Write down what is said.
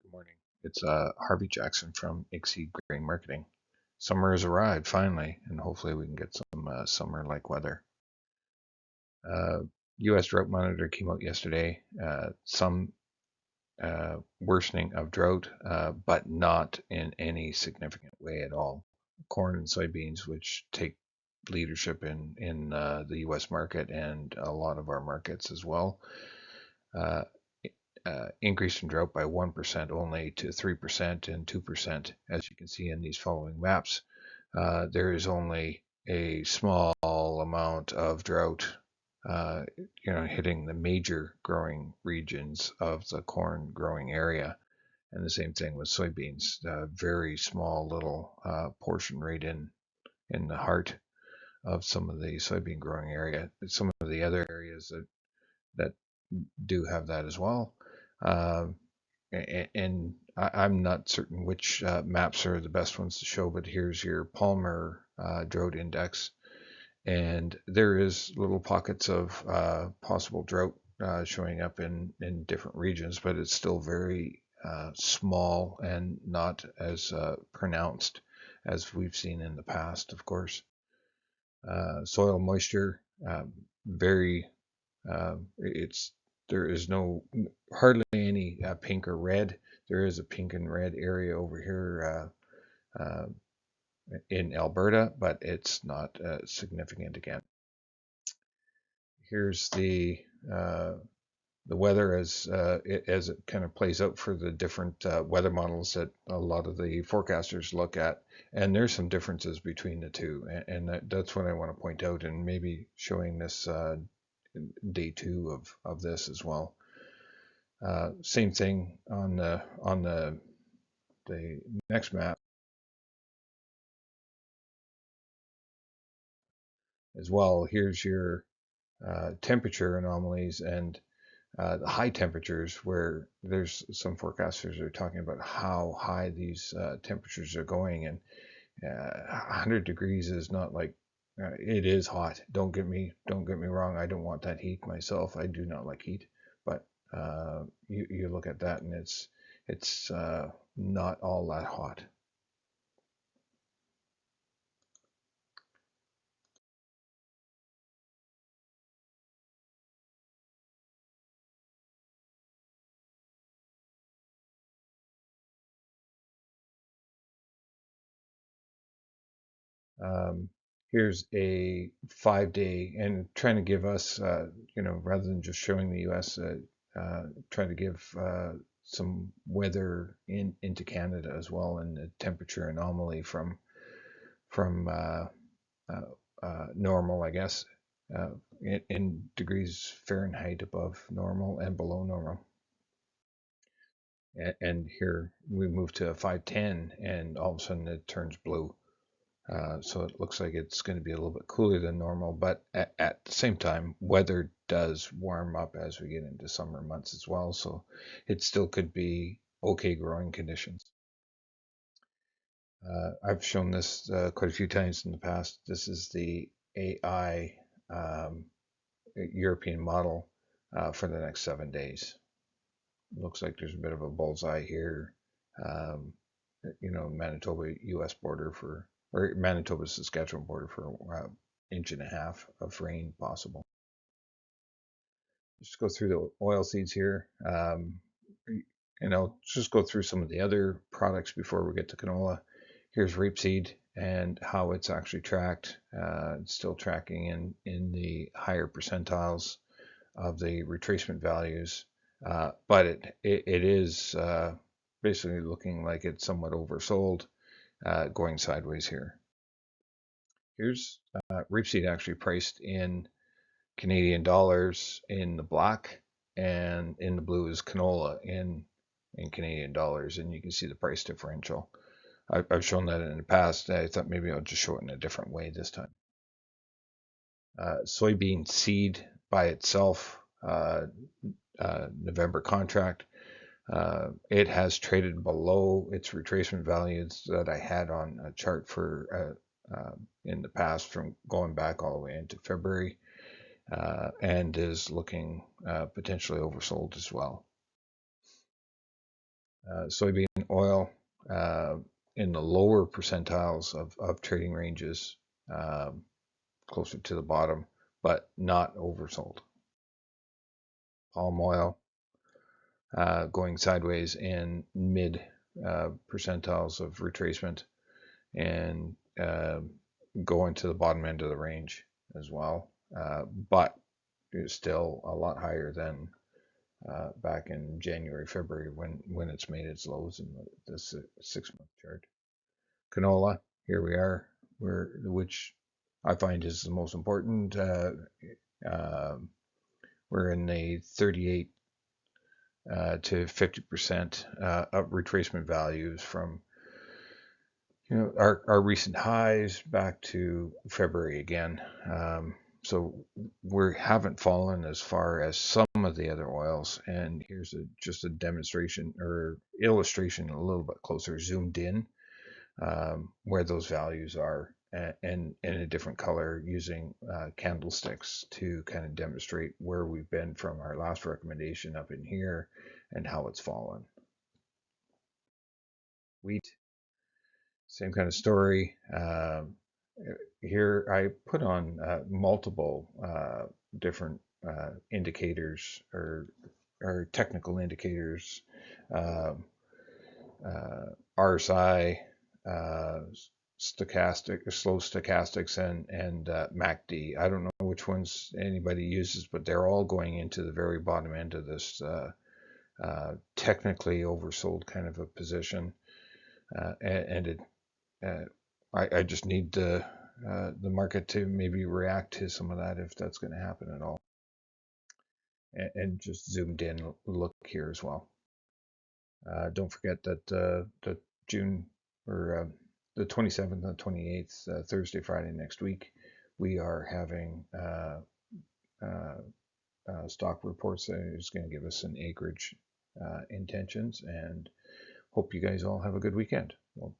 Good morning. It's Harvey Jackson from Exceed Grain Marketing. Summer has arrived finally, and hopefully we can get some summer-like weather. U.S. drought monitor came out yesterday. Some worsening of drought, but not in any significant way at all. Corn and soybeans, which take leadership in the U.S. market and a lot of our markets as well, uh, increase in drought by 1% only to 3% and 2%. As you can see in these following maps, there is only a small amount of drought, hitting the major growing regions of the corn growing area. And the same thing with soybeans, very small little portion right in the heart of some of the soybean growing area. Some of the other areas that do have that as well. Uh, and I'm not certain which maps are the best ones to show, but here's your Palmer drought index, and there is little pockets of possible drought showing up in different regions, but it's still very small and not as pronounced as we've seen in the past, of course. Soil moisture, very it's there is no hardly any pink or red. There is a pink and red area over here in Alberta, but it's not significant again. Here's the weather as it kind of plays out for the different weather models that a lot of the forecasters look at, and there's some differences between the two, and that's what I want to point out, and maybe showing this day two of this as well. Same thing on the next map as well. Here's your temperature anomalies and the high temperatures, where there's some forecasters are talking about how high these temperatures are going, and 100 degrees is not like it is hot. Don't get me wrong. I don't want that heat myself. I do not like heat, but you look at that and it's not all that hot. Um, Here's a 5 day, and trying to give us, rather than just showing the U.S., trying to give some weather into Canada as well, and the temperature anomaly from normal, I guess, in degrees Fahrenheit above normal and below normal. And here we move to a 510, and all of a sudden it turns blue. So it looks like it's going to be a little bit cooler than normal, but at the same time, weather does warm up as we get into summer months as well. So it still could be okay growing conditions. I've shown this quite a few times in the past. This is the AI European model for the next 7 days. It looks like there's a bit of a bullseye here. Um, Manitoba U.S. border or Manitoba Saskatchewan border for inch and a half of rain possible. Just go through the oil seeds here. And I'll just go through some of the other products before we get to canola. Here's rapeseed and how it's actually tracked. It's still tracking in the higher percentiles of the retracement values, but it is basically looking like it's somewhat oversold, going sideways here. Here's rapeseed actually priced in Canadian dollars in the black, and in the blue is canola in Canadian dollars, and you can see the price differential. I've shown that in the past. I thought maybe I'll just show it in a different way this time. Soybean seed by itself, November contract, it has traded below its retracement values that I had on a chart for in the past, from going back all the way into February, and is looking potentially oversold as well. Soybean oil in the lower percentiles of trading ranges, um, closer to the bottom, but not oversold. Palm oil going sideways in mid percentiles of retracement, and going to the bottom end of the range as well. But it's still a lot higher than back in January, February when it's made its lows in the 6 month chart. Canola, here we are, which I find is the most important. Uh, we're in the 38 to 50% up retracement values from our recent highs back to February again. So we haven't fallen as far as some of the other oils. And here's just a demonstration or illustration a little bit closer, zoomed in, where those values are, and in a different color, using candlesticks to kind of demonstrate where we've been from our last recommendation up in here and how it's fallen. Wheat, same kind of story. Here I put on multiple different indicators or technical indicators, uh, RSI, uh, stochastic, slow stochastics, and MACD. I don't know which ones anybody uses, but they're all going into the very bottom end of this technically oversold kind of a position, and it. I just need the market to maybe react to some of that if that's going to happen at all. And just zoomed in look here as well. Don't forget that the June or the 27th and 28th, Thursday, Friday next week, we are having stock reports that is going to give us an acreage intentions, and hope you guys all have a good weekend. Well,